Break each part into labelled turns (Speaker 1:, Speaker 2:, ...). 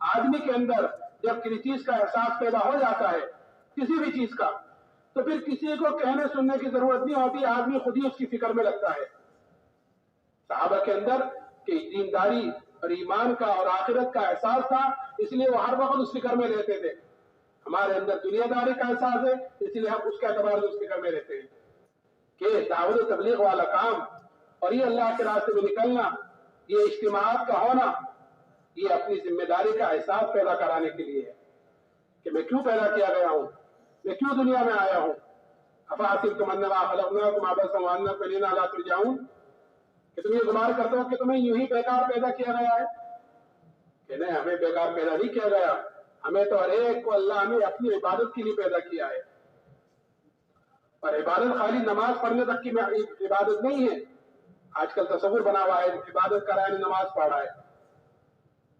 Speaker 1: آدمی کے اندر جب کسی چیز کا احساس پیدا ہو جاتا ہے کسی بھی چیز کا تو پھر کسی کو کہنے سننے کی ضرورت نہیں ہوتی, آدمی خود ہی اس کی فکر میں لگتا ہے. صحابہ کے اندر کہ دینداری اور ایمان کا اور آخرت کا احساس تھا, اس لیے وہ ہر وقت اس فکر میں رہتے تھے. ہمارے اندر دنیا داری کا احساس ہے, اس لیے ہم اس کے اعتبار سے اس فکر میں رہتے ہیں کہ دعوت و تبلیغ والا کام اور یہ اللہ کے راستے میں نکلنا, یہ اجتماعات کا ہونا, یہ اپنی ذمہ داری کا احساس پیدا کرانے کے لیے ہے کہ میں کیوں پیدا کیا گیا ہوں, میں کیوں دنیا میں آیا ہوں. افحسبتم انما خلقناکم عبثا وانکم الینا لا ترجعون, کہ تم یہ گمان کرتے ہو کہ تمہیں یوں ہی بیکار پیدا کیا گیا ہے. کہ نہیں, ہمیں بیکار پیدا نہیں کیا گیا, ہمیں تو ہر ایک کو اللہ نے اپنی عبادت کے لیے پیدا کیا ہے. اور عبادت خالی نماز پڑھنے تک کی عبادت نہیں ہے. آج کل تصور بنا ہوا ہے عبادت کر رہا ہے نماز پڑھ رہا ہے,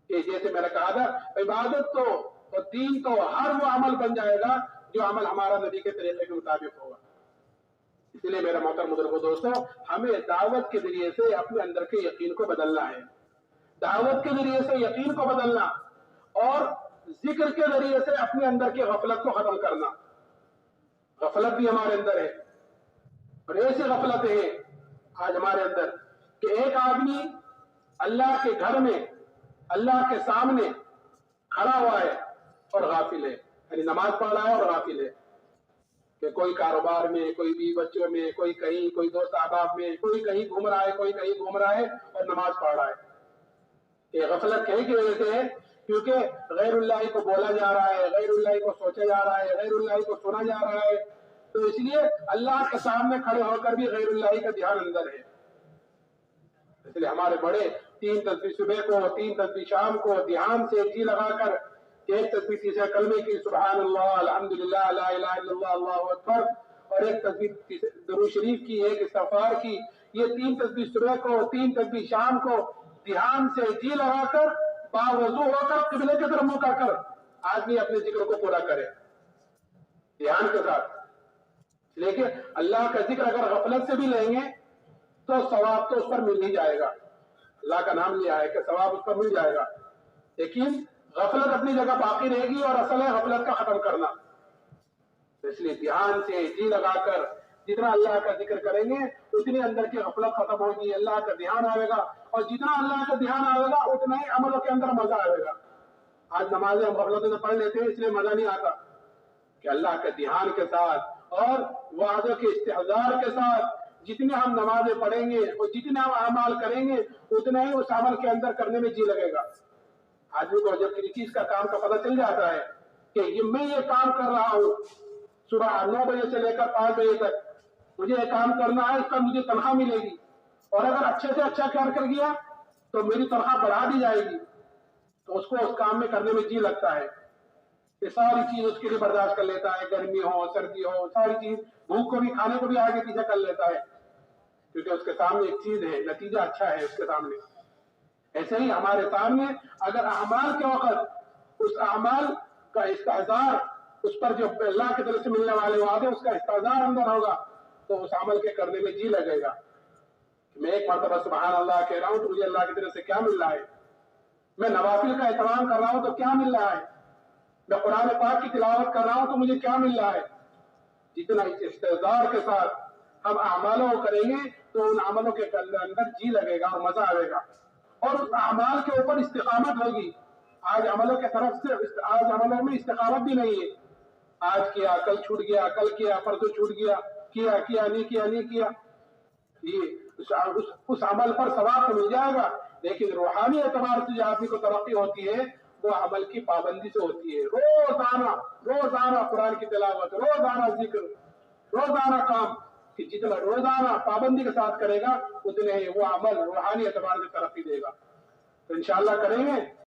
Speaker 1: کہ جیسے میں نے کہا تھا عبادت تو اور دین تو ہر وہ عمل بن جائے گا جو عمل ہمارا نبی کے طریقے کے مطابق ہوگا. اس لیے میرا محترم بزرگوں دوستوں, ہمیں دعوت کے ذریعے سے اپنے اندر کے یقین کو بدلنا ہے, دعوت کے ذریعے سے یقین کو بدلنا, اور ذکر کے ذریعے سے اپنے اندر کی غفلت کو ختم کرنا. غفلت بھی ہمارے اندر ہے, اور ایسی غفلت ہے آج ہمارے اندر کہ ایک آدمی اللہ کے گھر میں اللہ کے سامنے کھڑا ہوا ہے اور غافل ہے, یعنی نماز پڑھ رہا ہے اور غافل ہے. کہ کوئی کاروبار میں, کوئی بیوی بچوں میں, کوئی کہیں, کوئی دوست احباب میں, کوئی کہیں گھوم رہا ہے, کوئی کہیں گھوم رہا ہے اور نماز پڑھ رہا ہے. کہ غفلت کہیں کی وجہ سے ہے کیونکہ غیر اللہ کو بولا جا رہا ہے, غیر اللہ کو سوچا جا رہا ہے, غیر اللہ کو سنا جا رہا ہے, تو اس لیے اللہ کے سامنے کھڑے ہو کر بھی غیر اللہ کا دھیان اندر ہے. اس لیے ہمارے بڑے 3 تسبیح صبح کو, 3 تسبیح شام کو دھیان سے جی لگا کر, ایک تسبیح تیسرے کلمے کی سبحان اللہ, الحمدللہ, لا الہ الا اللہ, اللہ اکبر, اور ایک تسبیح درود شریف کی, ایک استغفار کی, یہ 3 تسبیح صبح کو, 3 تسبیح شام کو دھیان سے جی لگا کر باوضو ہو کر قبلے کی طرف منہ کر کر آدمی اپنے ذکر کو پورا کرے دھیان کے ساتھ. لیکن اللہ کا ذکر اگر غفلت سے بھی لیں گے تو ثواب تو اس پر مل ہی جائے گا. اللہ کا نام لیا ہے کہ ثواب اس پر مل جائے گا, لیکن غفلت اپنی جگہ باقی رہے گی, اور اصل ہے غفلت کا ختم کرنا. اس لیے دھیان سے جی لگا کر جتنا اللہ کا ذکر کریں گے اتنی اندر کی غفلت ختم ہوگی, اللہ کا دھیان آئے گا, اور جتنا اللہ کا دھیان آئے گا اتنا ہی عملوں کے اندر مزہ آئے گا. آج نمازیں ہم غفلت سے پڑھ لیتے ہیں اس لیے مزہ نہیں آتا, کہ اللہ کے دھیان کے ساتھ اور وعدوں کے استحضار کے ساتھ جتنے ہم نمازیں پڑھیں گے اور جتنے ہم اعمال کریں گے اتنا ہی اس عمل کے اندر کرنے میں جی لگے گا. آدمی کو جب کسی چیز کا کام کا پتہ چل جاتا ہے کہ میں یہ کام کر رہا ہوں, صبح 9 بجے سے لے کر 5 بجے تک مجھے یہ کام کرنا ہے, اس پر مجھے تنخواہ ملے گی, اور اگر اچھے سے اچھا کر گیا تو میری تنخواہ بڑھا دی جائے گی, تو اس کو اس کام میں کرنے میں جی لگتا ہے. یہ ساری چیز اس کے لیے برداشت کر لیتا ہے, گرمی ہو سردی ہو, ساری چیز, بھوک کو بھی کھانے کو بھی آگے پیچھے کر لیتا ہے, کیونکہ اس کے سامنے ایک چیز ہے, نتیجہ اچھا ہے اس کے سامنے. ایسے ہی ہمارے سامنے اگر اعمال کے وقت اس اعمال کا استحضار, اس پر جو اللہ کی طرف سے ملنے والے وعدے اس کا استحضار اندر ہوگا تو اس عمل کے کرنے میں جی لگے گا. میں ایک مرتبہ سبحان اللہ کہہ رہا ہوں تو مجھے اللہ کی طرف سے کیا مل رہا ہے, میں نوافل کا اہتمام کر رہا ہوں تو کیا مل رہا ہے, میں قرآن پاک کی تلاوت کر رہا ہوں تو مجھے کیا مل رہا ہے. جتنا استحضار کے ساتھ ہم اعمالوں کو کریں گے تو ان عملوں کے اندر جی لگے گا اور مزہ آئے گا, اور اس اعمال کے اوپر استقامت ہوگی. آج عملوں کے طرف سے آج عملوں میں استقامت بھی نہیں ہے, آج کیا کل چھوٹ گیا, کل کیا پرسوں چھوٹ گیا, کیا نہیں کیا. اس عمل پر ثواب تو مل جائے گا, لیکن روحانی اعتبار سے جو آدمی کو ترقی ہوتی ہے وہ عمل کی پابندی سے ہوتی ہے. روزانہ قرآن کی تلاوت, روزانہ ذکر, روزانہ کام, کہ جتنا روزانہ پابندی کے ساتھ کرے گا اتنے ہی وہ عمل روحانی اعتبار سے ترقی دے گا. تو انشاءاللہ کریں گے.